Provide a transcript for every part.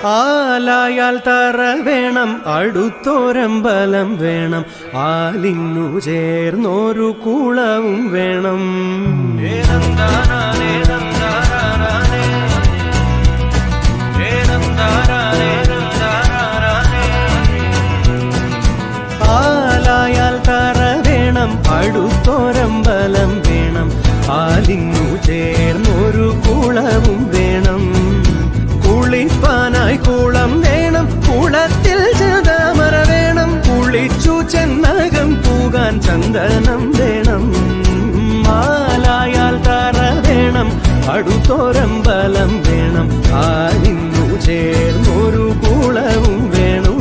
ആലായാൽ തറ വേണം, അടുത്തോരമ്പലം വേണം, ആലിന്നു ചേർന്നൊരു കുളവും വേണം. ആലായാൽ തറ വേണം, അടുത്തോരമ്പലം വേണം, ആലിന്നു ചേർന്നൊരു കുളവും വേണം. കുളിപ്പാനായി കുളം വേണം, കുളത്തിൽ ചന്ദമര വേണം, കുളിച്ചു ചെന്നകം പൂകാൻ ചന്ദനം വേണം. ആലായാൽ തറ വേണം, അടുത്തോരമ്പലം വേണം, ആലിന്നു ചേർന്നൊരു കുളവും വേണം.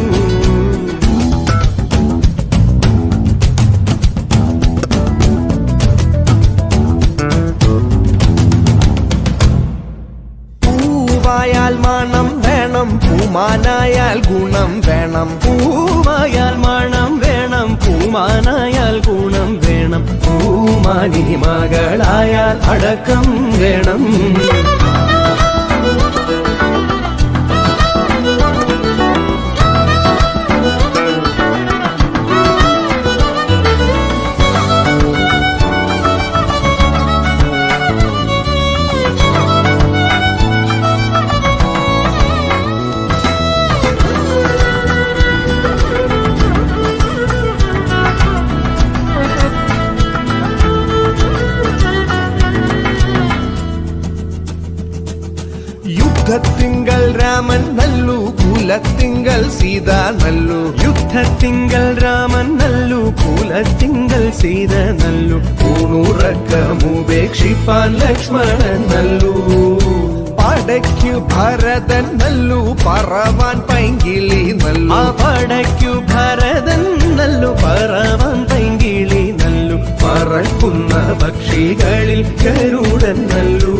പൂവായാൽ മണം വേണം, പൂമാനായാൽ ഗുണം വേണം. പൂവായാൽ മണം വേണം, പൂമാനായാൽ ഗുണം വേണം, പൂമാനി മകളായാൽ അടക്കം വേണം. യുദ്ധത്തിങ്കൽ രാമൻ നല്ലു, കുലത്തിങ്കൽ സീത നല്ലു. യുദ്ധത്തിങ്കൽ രാമൻ നല്ലു, കുലത്തിങ്കൽ സീത നല്ലു, ഊണുറക്കമുപേക്ഷിപ്പാൻ ലക്ഷ്മണൻ നല്ലു. പടയ്ക്കു ഭരതൻ നല്ലു, പറവാൻ പൈങ്കിളി നല്ലു. പടയ്ക്കു ഭരതൻ നല്ലു, പറവാൻ പൈങ്കിളി നല്ലു, പറക്കുന്ന പക്ഷികളിൽ ഗരുഡൻ നല്ലു.